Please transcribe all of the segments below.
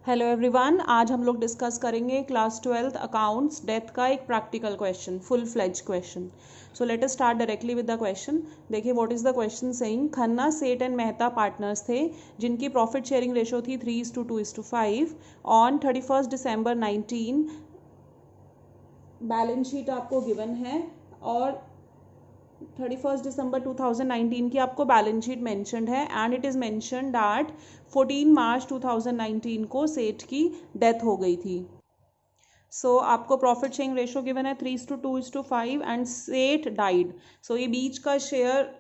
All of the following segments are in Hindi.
हेलो एवरीवन, आज हम लोग डिस्कस करेंगे क्लास 12th अकाउंट्स डेथ का एक practical question, full fledge question. So let us start directly with the question. देखिए what is the question saying. Khanna, Seth and Mehta partners थे जिनकी प्रॉफिट शेयरिंग रेशो थी 3:2:5 ऑन 31 दिसंबर 19। बैलेंस शीट आपको गिवन है और 31 दिसंबर 2019 की आपको बैलेंस शीट मेंशन्ड है and it is mentioned that 14 मार्च 2019 को सेठ की डेथ हो गई थी। सो आपको प्रॉफिट शेयरिंग रेशो गिवन है 3:2:5 एंड सेठ डाइड। सो ये बीच का शेयर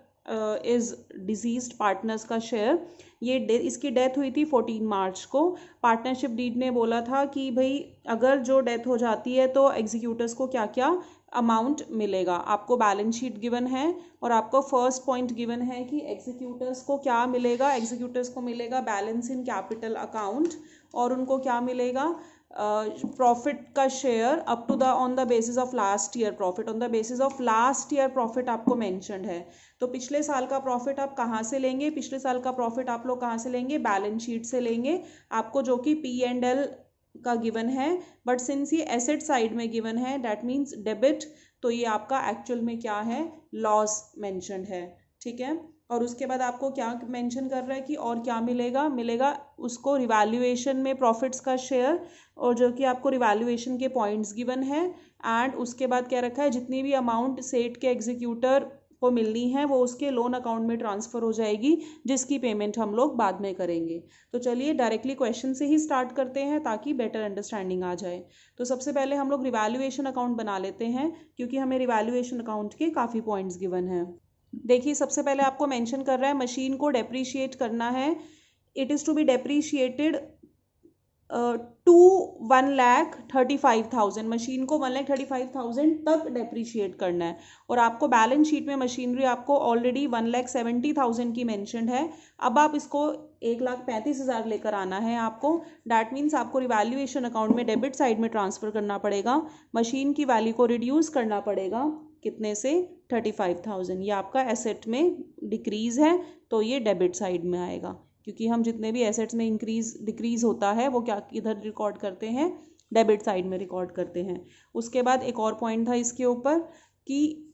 इज डिजीज्ड पार्टनर्स का शेयर, ये इसकी डेथ हुई थी 14 मार्च को। पार्टनरशिप डीड ने बोला था कि भाई अगर जो डेथ हो जाती है तो एग्जीक्यूटर्स को क्या क्या अमाउंट मिलेगा। आपको बैलेंस शीट गिवन है और आपको फर्स्ट पॉइंट गिवन है कि एग्जीक्यूटर्स को क्या मिलेगा। एग्जीक्यूटर्स को मिलेगा बैलेंस इन कैपिटल अकाउंट और उनको क्या मिलेगा, प्रॉफिट का share up to the on the basis of last year profit. On the basis of last year profit आपको मेंशन्ड है। तो पिछले साल का प्रॉफिट आप कहाँ से लेंगे, पिछले साल का प्रॉफिट आप लोग कहाँ से लेंगे, बैलेंस शीट से लेंगे आपको, जो कि P&L का गिवन है। बट सिंस ये एसेट साइड में गिवन है दैट मीन्स डेबिट, तो ये आपका एक्चुअल में क्या है, लॉस मेंशन्ड है। ठीक है, और उसके बाद आपको क्या मेंशन कर रहा है कि और क्या मिलेगा उसको रिवैल्यूएशन में प्रॉफिट्स का शेयर, और जो कि आपको रिवैल्यूएशन के पॉइंट्स गिवन है। एंड उसके बाद क्या रखा है, जितनी भी अमाउंट सेठ के एग्जीक्यूटर को मिलनी है वो उसके लोन अकाउंट में ट्रांसफ़र हो जाएगी, जिसकी पेमेंट हम लोग बाद में करेंगे। तो चलिए डायरेक्टली क्वेश्चन से ही स्टार्ट करते हैं ताकि बेटर अंडरस्टैंडिंग आ जाए। तो सबसे पहले हम लोग रिवैल्यूएशन अकाउंट बना लेते हैं क्योंकि हमें रिवैल्यूएशन अकाउंट के काफ़ी पॉइंट्स गिवन हैं। देखिए सबसे पहले आपको मेंशन कर रहा है मशीन को डेप्रीशिएट करना है। It is to be depreciated to 1,35,000। Machine को 1,35,000 तक डेप्रीशिएट करना है और आपको बैलेंस शीट में मशीनरी आपको ऑलरेडी 1,70,000 की मेंशन्ड है। अब आप इसको 1,35,000 लेकर आना है आपको। डैट मीन्स आपको रिवैल्यूएशन अकाउंट में डेबिट साइड में ट्रांसफ़र करना पड़ेगा। मशीन की वैल्यू को रिड्यूस करना पड़ेगा कितने से, 35,000। ये आपका एसेट में डिक्रीज़ है तो ये डेबिट साइड में आएगा, क्योंकि हम जितने भी एसेट्स में इंक्रीज डिक्रीज होता है वो क्या इधर रिकॉर्ड करते हैं, डेबिट साइड में रिकॉर्ड करते हैं। उसके बाद एक और पॉइंट था इसके ऊपर कि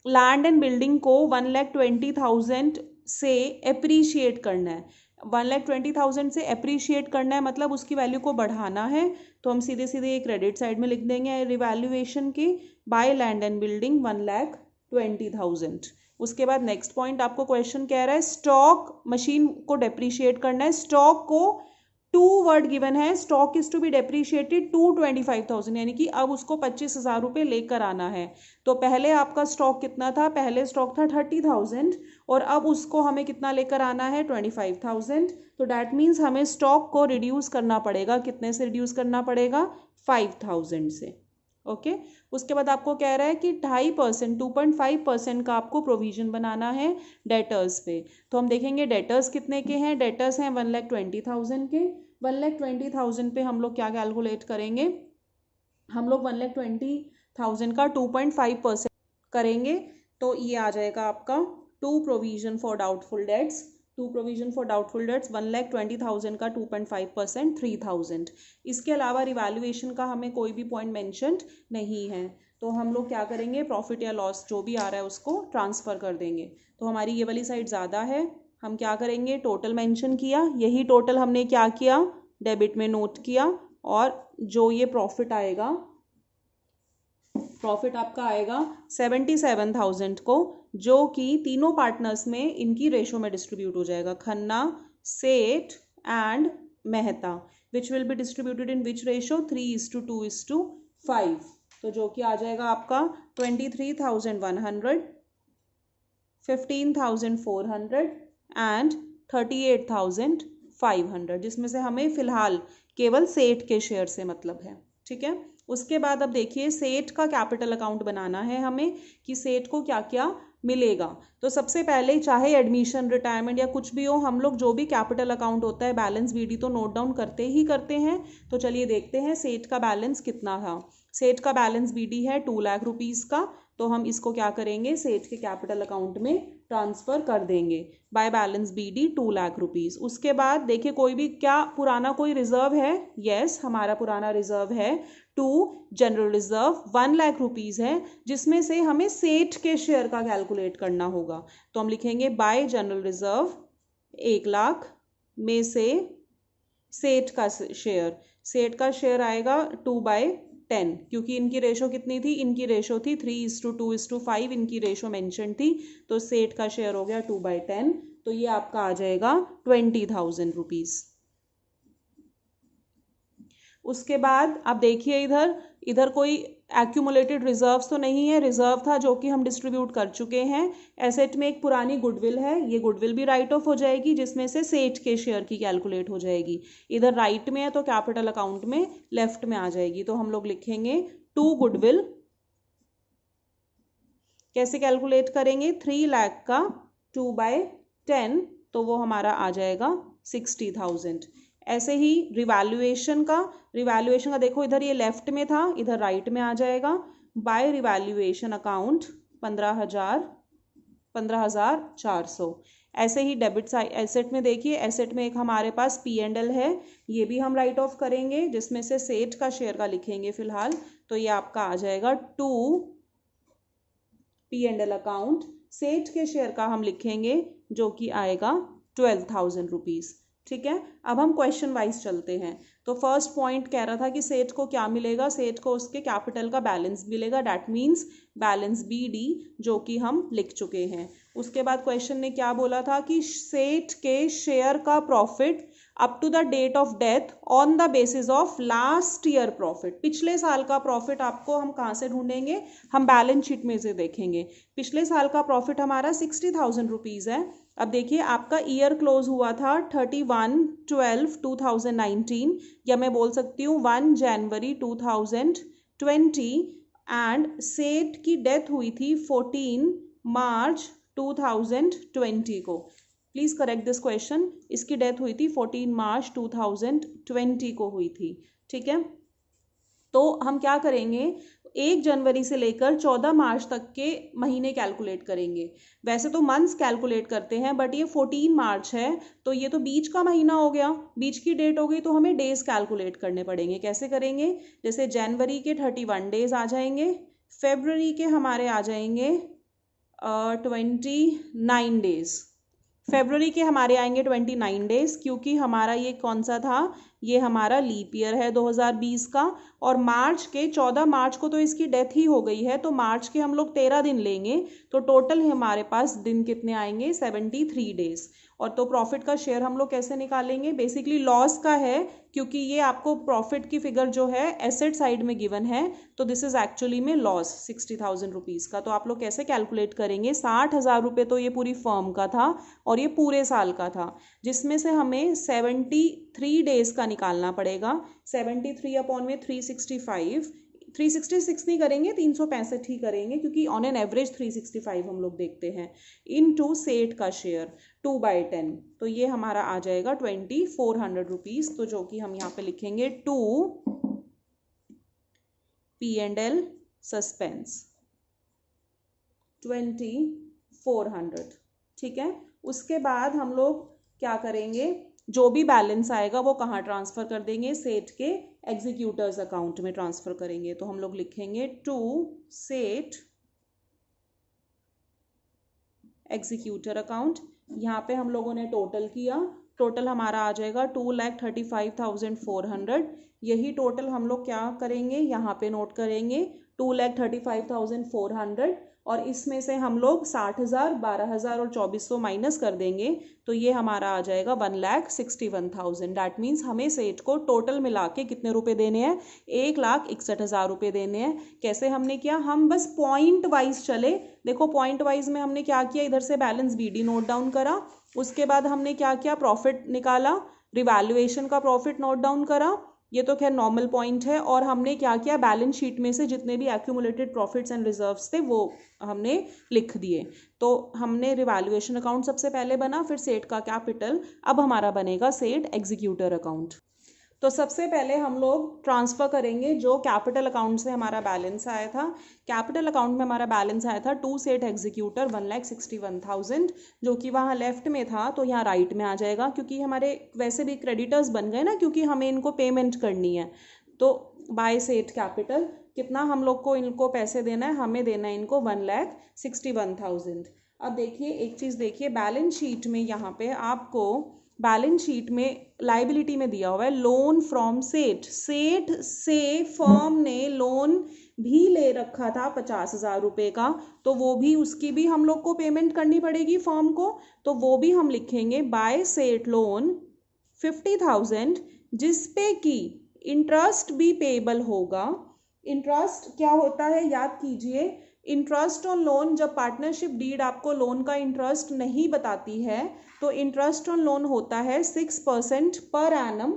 लैंड एंड बिल्डिंग को 1,20,000 से एप्रीशिएट करना है। 1,20,000 से एप्रीशिएट करना है मतलब उसकी वैल्यू को बढ़ाना है। तो हम सीधे सीधे एक क्रेडिट साइड में लिख देंगे रिवैल्यूएशन की बाय लैंड एंड बिल्डिंग 1,20,000। उसके बाद नेक्स्ट पॉइंट आपको क्वेश्चन कह रहा है स्टॉक, मशीन को डेप्रीशिएट करना है। स्टॉक को 2 वर्ड गिवन है, stock is to be depreciated to 25,000, यानी कि अब उसको 25,000 रुपये लेकर आना है। तो पहले आपका स्टॉक कितना था, पहले स्टॉक था 30,000 और अब उसको हमें कितना लेकर आना है, 25,000। तो डैट मीन्स हमें स्टॉक को रिड्यूस करना पड़ेगा, कितने से रिड्यूस करना पड़ेगा, 5,000 से। ओके उसके बाद आपको कह रहा है कि 2.5%, 2.5% का आपको प्रोविजन बनाना है डेटर्स पे। तो हम देखेंगे डेटर्स कितने के हैं। डेटर्स हैं 1,20,000 के। 1,20,000 पे हम लोग क्या कैलकुलेट करेंगे, हम लोग 1,20,000 का 2.5% करेंगे तो ये आ जाएगा आपका to provision for doubtful debts. 1,20,000 का 2.5% 3,000। इसके अलावा रिवैल्यूएशन का हमें कोई भी पॉइंट मेंशन नहीं है, तो हम लोग क्या करेंगे, प्रॉफिट या लॉस जो भी आ रहा है उसको ट्रांसफ़र कर देंगे। तो हमारी ये वाली साइड ज़्यादा है, हम क्या करेंगे, टोटल मेंशन किया, यही टोटल हमने क्या किया, डेबिट में नोट किया, और जो ये प्रॉफिट आएगा, प्रॉफिट आपका आएगा 77,000 को, जो कि तीनों पार्टनर्स में इनकी रेशो में डिस्ट्रीब्यूट हो जाएगा, Khanna, Seth and Mehta, which will be distributed in which ratio, 3:2:5। तो जो कि आ जाएगा आपका 23,100, 15,400 एंड 38,500, जिसमें से हमें फिलहाल केवल सेठ के शेयर से मतलब है। ठीक है, उसके बाद अब देखिए सेठ का कैपिटल अकाउंट बनाना है हमें कि सेठ को क्या क्या मिलेगा। तो सबसे पहले चाहे एडमिशन, रिटायरमेंट या कुछ भी हो, हम लोग जो भी कैपिटल अकाउंट होता है बैलेंस बीडी तो नोट डाउन करते ही करते हैं। तो चलिए देखते हैं सेठ का बैलेंस कितना था। सेठ का बैलेंस बीडी है 2 लाख रुपीज़ का तो हम इसको क्या करेंगे, सेठ के कैपिटल अकाउंट में ट्रांसफर कर देंगे by balance BD 2 lakh rupees. उसके बाद देखिए कोई भी क्या पुराना कोई रिजर्व है, यस हमारा पुराना रिजर्व है 2 जनरल रिजर्व 1 लाख रुपीस है, जिसमें से हमें सेठ के शेयर का कैलकुलेट करना होगा। तो हम लिखेंगे बाय जनरल रिजर्व 1 लाख में से सेठ का शेयर, सेठ का शेयर आएगा 2/10, क्योंकि इनकी रेशो कितनी थी, इनकी रेशो थी 3:2:5, इनकी रेशो मेंशन थी, तो सेठ का शेयर हो गया 2/10, तो ये आपका आ जाएगा 20,000 रुपीज। उसके बाद आप देखिए इधर कोई एक्यूमुलेटेड रिजर्व्स तो नहीं है, रिजर्व था जो कि हम डिस्ट्रीब्यूट कर चुके हैं। एसेट में एक पुरानी गुडविल है, ये गुडविल भी राइट ऑफ हो जाएगी, जिसमें से सेठ के शेयर की कैलकुलेट हो जाएगी। इधर राइट में है तो कैपिटल अकाउंट में लेफ्ट में आ जाएगी, तो हम लोग लिखेंगे 2 गुडविल। कैसे कैलकुलेट करेंगे, 3 लाख का 2/10, तो वो हमारा आ जाएगा 60,000। ऐसे ही रिवैल्यूएशन का देखो, इधर ये लेफ्ट में था, इधर राइट में आ जाएगा। By revaluation account 15,400। ऐसे ही डेबिट साइड एसेट में देखिए, एसेट में एक हमारे पास P&L है, ये भी हम राइट ऑफ करेंगे, जिसमें से सेठ का शेयर का लिखेंगे फिलहाल, तो ये आपका आ जाएगा 2 P&L अकाउंट। सेठ के शेयर का हम लिखेंगे जो कि आएगा 12,000 रुपीज। ठीक है, अब हम क्वेश्चन वाइज चलते हैं। तो फर्स्ट पॉइंट कह रहा था कि सेठ को क्या मिलेगा, सेठ को उसके कैपिटल का बैलेंस मिलेगा, डैट मीन्स बैलेंस BD, जो कि हम लिख चुके हैं। उसके बाद क्वेश्चन ने क्या बोला था कि सेठ के शेयर का profit up to the date of death on the basis of last year profit. पिछले साल का प्रॉफिट आपको हम कहाँ से ढूंढेंगे, हम बैलेंस शीट में से देखेंगे। पिछले साल का प्रॉफिट हमारा 60,000 रुपीज़ है। अब देखिए आपका ईयर क्लोज हुआ था 31/12/2019, या मैं बोल सकती हूँ 1 जनवरी 2020, एंड सेठ की डेथ हुई थी 14 मार्च 2020 को। प्लीज़ करेक्ट दिस क्वेश्चन, इसकी डेथ हुई थी 14 मार्च 2020 को हुई थी। ठीक है, तो हम क्या करेंगे, 1 जनवरी से लेकर 14 मार्च तक के महीने कैलकुलेट करेंगे। वैसे तो मंथ्स कैलकुलेट करते हैं, बट ये 14 मार्च है तो ये तो बीच का महीना हो गया, बीच की डेट हो गई, तो हमें डेज कैलकुलेट करने पड़ेंगे। कैसे करेंगे, जैसे जनवरी के 31 डेज आ जाएंगे, फेब्रुवरी के हमारे आ जाएंगे 29 डेज, फेब्रुवरी के हमारे आएंगे 29 डेज, क्योंकि हमारा ये कौन सा था, ये हमारा लीप ईयर है 2020 का। और मार्च के 14 मार्च को तो इसकी डेथ ही हो गई है, तो मार्च के हम लोग 13 दिन लेंगे, तो टोटल हमारे पास दिन कितने आएंगे, 73 डेज। और तो प्रॉफिट का शेयर हम लोग कैसे निकालेंगे, बेसिकली लॉस का है, क्योंकि ये आपको प्रॉफिट की फिगर जो है एसेट साइड में गिवन है, तो दिस इज एक्चुअली में लॉस 60,000 रुपीज़ का। तो आप लोग कैसे कैलकुलेट करेंगे, 60,000 रुपये तो ये पूरी फर्म का था और ये पूरे साल का था, जिसमें से हमें 73 डेज का निकालना पड़ेगा। 73 अपॉन में 365, 366 नहीं करेंगे, 365 ही करेंगे, क्योंकि ऑन एन एवरेज 365 हम लोग देखते हैं, इनटू सेठ का शेयर 2/10, तो ये हमारा आ जाएगा 2400 रुपीज़। तो जो कि हम यहाँ पे लिखेंगे 2 P&L सस्पेंस 2400। ठीक है, उसके बाद हम लोग क्या करेंगे, जो भी बैलेंस आएगा वो कहाँ ट्रांसफर कर देंगे, सेठ के एग्जीक्यूटर्स अकाउंट में ट्रांसफर करेंगे। तो हम लोग लिखेंगे 2 सेठ एग्जीक्यूटर अकाउंट। यहाँ पे हम लोगों ने टोटल किया, टोटल हमारा आ जाएगा 2,35,400। यही टोटल हम लोग क्या करेंगे, यहाँ पे नोट करेंगे 2,35,400, और इसमें से हम लोग 60,000, 12,000 और 2,400 माइनस कर देंगे, तो ये हमारा आ जाएगा 1,61,000। डैट मीन्स हमें सेठ को टोटल मिला के कितने रुपए देने हैं, 1,61,000 रुपये देने हैं। कैसे हमने किया, हम बस पॉइंट वाइज चले। देखो पॉइंट वाइज में हमने क्या किया, इधर से बैलेंस BD नोट डाउन करा, उसके बाद हमने क्या किया, प्रॉफिट निकाला, रिवैल्यूएशन का प्रॉफिट नोट डाउन करा, ये तो खैर नॉर्मल पॉइंट है, और हमने क्या किया, बैलेंस शीट में से जितने भी एक्यूमुलेटेड प्रॉफिट्स एंड रिजर्व्स थे वो हमने लिख दिए। तो हमने रिवैल्यूएशन अकाउंट सबसे पहले बना, फिर सेठ का कैपिटल, अब हमारा बनेगा सेठ एग्जीक्यूटर अकाउंट। तो सबसे पहले हम लोग ट्रांसफ़र करेंगे जो कैपिटल अकाउंट से हमारा बैलेंस आया था। कैपिटल अकाउंट में हमारा बैलेंस आया था टू सेठ एग्जीक्यूटर 1,61,000, जो कि वहाँ लेफ्ट में था तो यहाँ राइट में आ जाएगा, क्योंकि हमारे वैसे भी क्रेडिटर्स बन गए ना, क्योंकि हमें इनको पेमेंट करनी है। तो बाय सेठ कैपिटल कितना हम लोग को इनको पैसे देना है, हमें देना है इनको 1,61,000। अब देखिए एक चीज़ देखिए, बैलेंस शीट में यहाँ पे आपको बैलेंस शीट में लाइबिलिटी में दिया हुआ है लोन फ्रॉम सेठ। सेठ से फर्म ने लोन भी ले रखा था 50,000 रुपये का, तो वो भी उसकी भी हम लोग को पेमेंट करनी पड़ेगी फर्म को, तो वो भी हम लिखेंगे बाय सेठ लोन 50,000, जिसपे कि इंटरेस्ट भी पेबल होगा। इंटरेस्ट क्या होता है याद कीजिए, इंटरेस्ट ऑन लोन, जब पार्टनरशिप डीड आपको लोन का इंटरेस्ट नहीं बताती है तो इंटरेस्ट ऑन लोन होता है 6% पर एनम,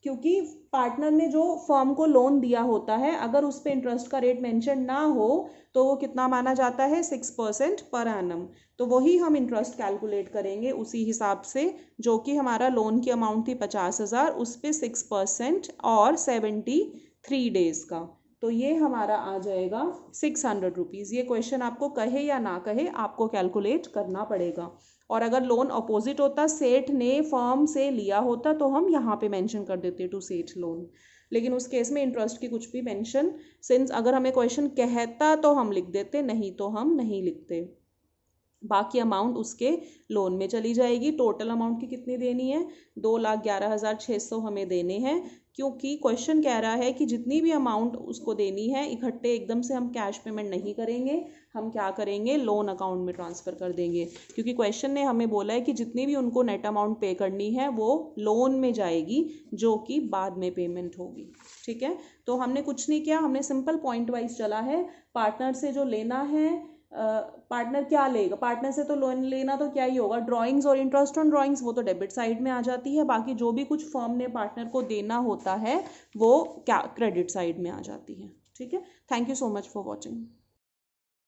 क्योंकि पार्टनर ने जो फर्म को लोन दिया होता है अगर उस पर इंटरेस्ट का रेट मेंशन ना हो तो वो कितना माना जाता है, 6% पर एनम। तो वही हम इंटरेस्ट कैलकुलेट करेंगे उसी हिसाब से, जो कि हमारा लोन की अमाउंट थी 50,000, उस पर 6% और 73 डेज का, तो ये हमारा आ जाएगा 600 रुपीज़। ये क्वेश्चन आपको कहे या ना कहे आपको कैलकुलेट करना पड़ेगा। और अगर लोन अपोजिट होता, सेठ ने फर्म से लिया होता, तो हम यहाँ पे मेंशन कर देते टू सेठ लोन, लेकिन उस केस में इंटरेस्ट की कुछ भी मेंशन, सिंस अगर हमें क्वेश्चन कहता तो हम लिख देते, नहीं तो हम नहीं लिखते। बाकी अमाउंट उसके लोन में चली जाएगी। टोटल अमाउंट की कितनी देनी है, 2,11,600 हमें देने हैं, क्योंकि क्वेश्चन कह रहा है कि जितनी भी अमाउंट उसको देनी है इकट्ठे एकदम से हम कैश पेमेंट नहीं करेंगे, हम क्या करेंगे, लोन अकाउंट में ट्रांसफ़र कर देंगे, क्योंकि क्वेश्चन ने हमें बोला है कि जितनी भी उनको नेट अमाउंट पे करनी है वो लोन में जाएगी, जो कि बाद में पेमेंट होगी। ठीक है, तो हमने कुछ नहीं किया, हमने सिंपल पॉइंट वाइज चला है। पार्टनर से जो लेना है, पार्टनर क्या लेगा, पार्टनर से तो लोन लेना तो क्या ही होगा, ड्राइंग्स और इंटरेस्ट ऑन ड्राइंग्स वो तो डेबिट साइड में आ जाती है, बाकी जो भी कुछ फर्म ने पार्टनर को देना होता है वो क्या क्रेडिट साइड में आ जाती है। ठीक है, thank you so much for watching.